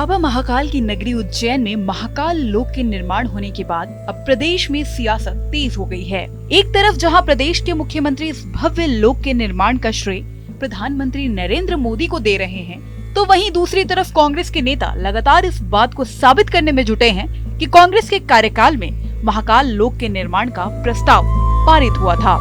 बाबा महाकाल की नगरी उज्जैन में महाकाल लोक के निर्माण होने के बाद अब प्रदेश में सियासत तेज हो गई है। एक तरफ जहां प्रदेश के मुख्यमंत्री इस भव्य लोक के निर्माण का श्रेय प्रधानमंत्री नरेंद्र मोदी को दे रहे हैं, तो वहीं दूसरी तरफ कांग्रेस के नेता लगातार इस बात को साबित करने में जुटे हैं कि कांग्रेस के कार्यकाल में महाकाल लोक के निर्माण का प्रस्ताव पारित हुआ था।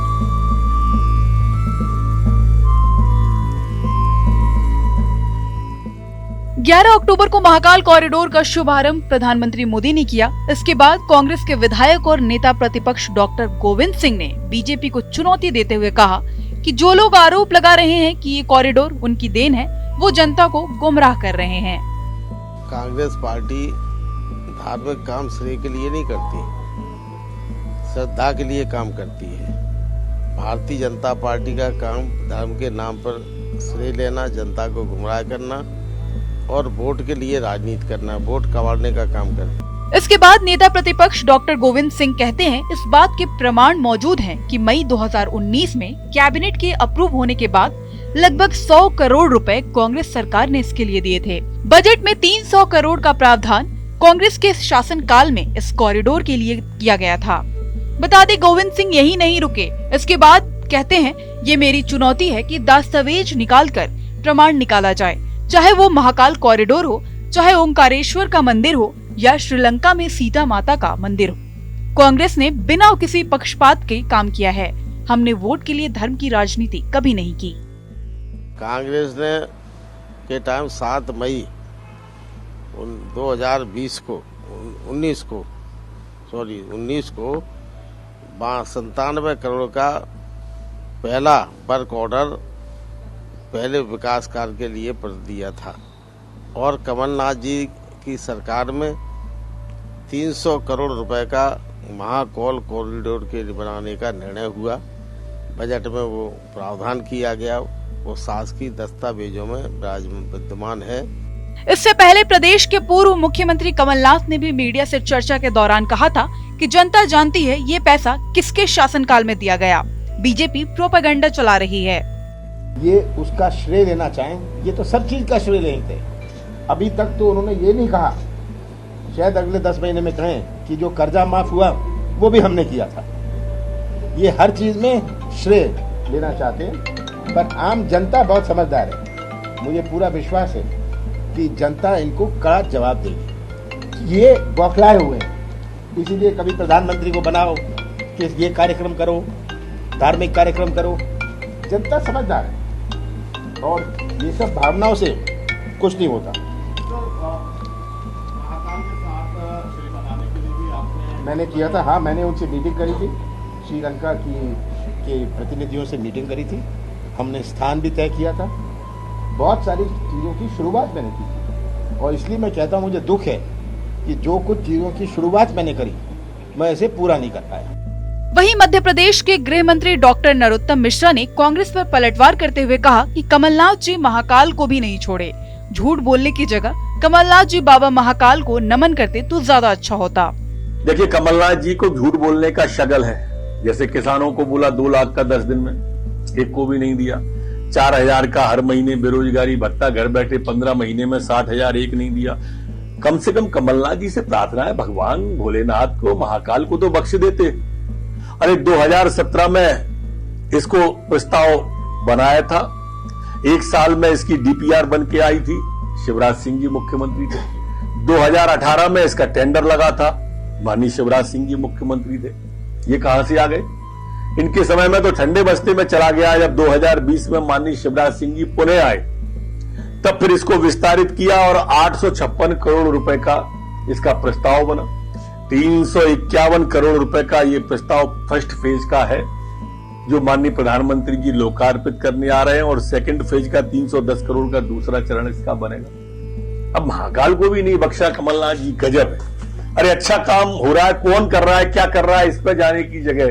अक्टूबर को महाकाल कॉरिडोर का शुभारंभ प्रधानमंत्री मोदी ने किया। इसके बाद कांग्रेस के विधायक और नेता प्रतिपक्ष डॉक्टर गोविंद सिंह ने बीजेपी को चुनौती देते हुए कहा कि जो लोग आरोप लगा रहे हैं कि ये कॉरिडोर उनकी देन है, वो जनता को गुमराह कर रहे हैं। कांग्रेस पार्टी धार्मिक काम श्रेय के लिए नहीं करती, श्रद्धा के लिए काम करती है। भारतीय जनता पार्टी का काम धर्म के नाम पर श्रेय लेना, जनता को गुमराह करना और वोट के लिए राजनीति करना, वोट कमाने का काम करना। इसके बाद नेता प्रतिपक्ष डॉक्टर गोविंद सिंह कहते हैं, इस बात के प्रमाण मौजूद हैं कि मई 2019 में कैबिनेट के अप्रूव होने के बाद लगभग 100 करोड़ रुपए कांग्रेस सरकार ने इसके लिए दिए थे। बजट में 300 करोड़ का प्रावधान कांग्रेस के शासनकाल में इस कॉरिडोर के लिए किया गया था। बता दें, गोविंद सिंह यही नहीं रुके। इसके बाद कहते हैं, ये मेरी चुनौती है कि दस्तावेज निकालकर प्रमाण निकाला जाए, चाहे वो महाकाल कॉरिडोर हो, चाहे ओंकारेश्वर का मंदिर हो या श्रीलंका में सीता माता का मंदिर हो। कांग्रेस ने बिना किसी पक्षपात के काम किया है। हमने वोट के लिए धर्म की राजनीति कभी नहीं की। कांग्रेस ने के टाइम 7 मई 2019 को 97 करोड़ का पहला वर्क ऑर्डर पहले विकास कार्य के लिए दिया था और कमलनाथ जी की सरकार में 300 करोड़ रुपए का महाकाल कॉरिडोर के बनाने का निर्णय हुआ। बजट में वो प्रावधान किया गया, वो शासकीय दस्तावेजों में विद्यमान है। इससे पहले प्रदेश के पूर्व मुख्यमंत्री कमलनाथ ने भी मीडिया से चर्चा के दौरान कहा था कि जनता जानती है ये पैसा किसके शासनकाल में दिया गया। बीजेपी प्रोपेगेंडा चला रही है। ये उसका श्रेय लेना चाहें, ये तो सब चीज का श्रेय लेते हैं। अभी तक तो उन्होंने ये नहीं कहा, शायद अगले 10 महीने में कहें कि जो कर्जा माफ हुआ वो भी हमने किया था। ये हर चीज में श्रेय लेना चाहते हैं, पर आम जनता बहुत समझदार है। मुझे पूरा विश्वास है कि जनता इनको कड़ा जवाब देगी। ये बौखलाए हुए हैं, इसीलिए कभी प्रधानमंत्री को बनाओ कि ये कार्यक्रम करो, धार्मिक कार्यक्रम करो। जनता समझदार है और ये सब भावनाओं से कुछ नहीं होता। मैंने किया था, हाँ, मैंने उनसे मीटिंग करी थी, श्रीलंका के प्रतिनिधियों से मीटिंग करी थी। हमने स्थान भी तय किया था। बहुत सारी चीज़ों की शुरुआत मैंने की थी और इसलिए मैं कहता हूँ, मुझे दुख है कि जो कुछ चीज़ों की शुरुआत मैंने करी मैं इसे पूरा नहीं कर पाया। वहीं मध्य प्रदेश के गृह मंत्री डॉक्टर नरोत्तम मिश्रा ने कांग्रेस पर पलटवार करते हुए कहा कि कमलनाथ जी महाकाल को भी नहीं छोड़े। झूठ बोलने की जगह कमलनाथ जी बाबा महाकाल को नमन करते तो ज्यादा अच्छा होता। देखिए, कमलनाथ जी को झूठ बोलने का शगल है। जैसे किसानों को बोला 2 लाख का 10 दिन में, एक को भी नहीं दिया। 4,000 का हर महीने बेरोजगारी भत्ता, घर बैठे 15 महीने में 60,000, एक नहीं दिया। कम से कम कमलनाथ जी से प्रार्थना है, भगवान भोलेनाथ को, महाकाल को तो बख्श देते। अरे 2017 में इसको प्रस्ताव बनाया था, 1 साल में इसकी डीपीआर बन के आई थी, शिवराज सिंह जी मुख्यमंत्री थे। 2018 में इसका टेंडर लगा था, माननीय शिवराज सिंह जी मुख्यमंत्री थे। ये कहां से आ गए? इनके समय में तो ठंडे बस्ते में चला गया। जब 2020 में माननीय शिवराज सिंह जी पुणे आए, तब फिर इसको विस्तारित किया और 856 करोड़ रुपए का इसका प्रस्ताव बना। 351 करोड़ रुपए का ये प्रस्ताव फर्स्ट फेज का है, जो माननीय प्रधानमंत्री जी लोकार्पित करने आ रहे हैं, और सेकंड फेज का 310 करोड़ का दूसरा चरण इसका बनेगा। अब महाकाल को भी नहीं बख्शा कमलनाथ जी, गजब है। अरे अच्छा काम हो रहा है, कौन कर रहा है, क्या कर रहा है, इस पर जाने की जगह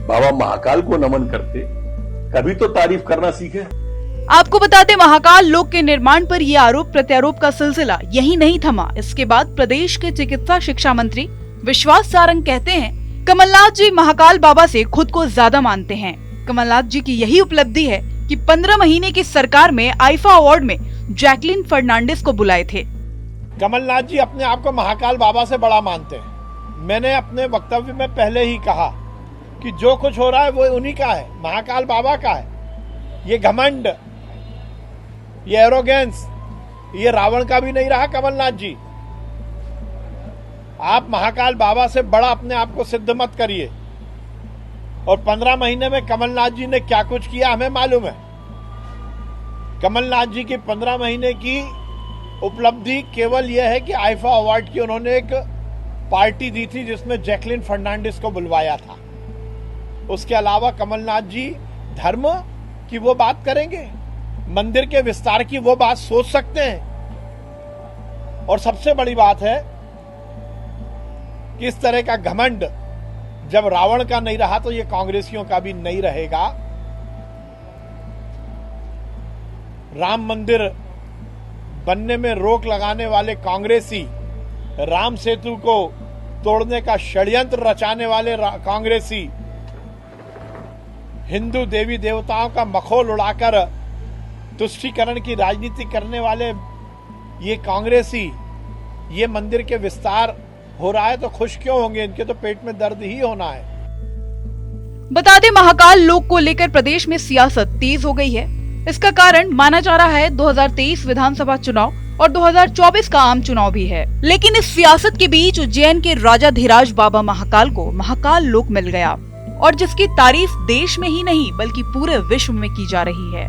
बाबा महाकाल को नमन करते। कभी तो तारीफ करना सीखे। आपको बता दें, महाकाल लोक के निर्माण पर यह आरोप प्रत्यारोप का सिलसिला यही नहीं थमा। इसके बाद प्रदेश के चिकित्सा शिक्षा मंत्री विश्वास सारंग कहते हैं, कमलनाथ जी महाकाल बाबा से खुद को ज्यादा मानते हैं। कमलनाथ जी की यही उपलब्धि है कि 15 महीने की सरकार में आईफा अवार्ड में जैकलिन फर्नांडिस को बुलाए थे। कमलनाथ जी अपने आप को महाकाल बाबा से बड़ा मानते हैं। मैंने अपने वक्तव्य में पहले ही कहा कि जो कुछ हो रहा है वो उन्हीं का है, महाकाल बाबा का है। ये घमंड, ये एरोगेंस, ये रावण का भी नहीं रहा कमलनाथ जी। आप महाकाल बाबा से बड़ा अपने आप को सिद्ध मत करिए। और 15 महीने में कमलनाथ जी ने क्या कुछ किया हमें मालूम है। कमलनाथ जी की 15 महीने की उपलब्धि केवल यह है कि आईफा अवार्ड की उन्होंने एक पार्टी दी थी जिसमें जैकलिन फर्नांडिस को बुलवाया था। उसके अलावा कमलनाथ जी धर्म की वो बात करेंगे, मंदिर के विस्तार की वो बात सोच सकते हैं। और सबसे बड़ी बात है कि इस तरह का घमंड जब रावण का नहीं रहा तो ये कांग्रेसियों का भी नहीं रहेगा। राम मंदिर बनने में रोक लगाने वाले कांग्रेसी, राम सेतु को तोड़ने का षड्यंत्र रचाने वाले कांग्रेसी, हिंदू देवी देवताओं का मखौल उड़ाकर तुष्टीकरण की राजनीति करने वाले ये कांग्रेसी, ये मंदिर के विस्तार हो रहा है तो खुश क्यों होंगे? इनके तो पेट में दर्द ही होना है। बता दें, महाकाल लोक को लेकर प्रदेश में सियासत तेज हो गई है। इसका कारण माना जा रहा है 2023 विधानसभा चुनाव और 2024 का आम चुनाव भी है। लेकिन इस सियासत के बीच उज्जैन के राजाधिराज बाबा महाकाल को महाकाल लोक मिल गया और जिसकी तारीफ देश में ही नहीं बल्कि पूरे विश्व में की जा रही है।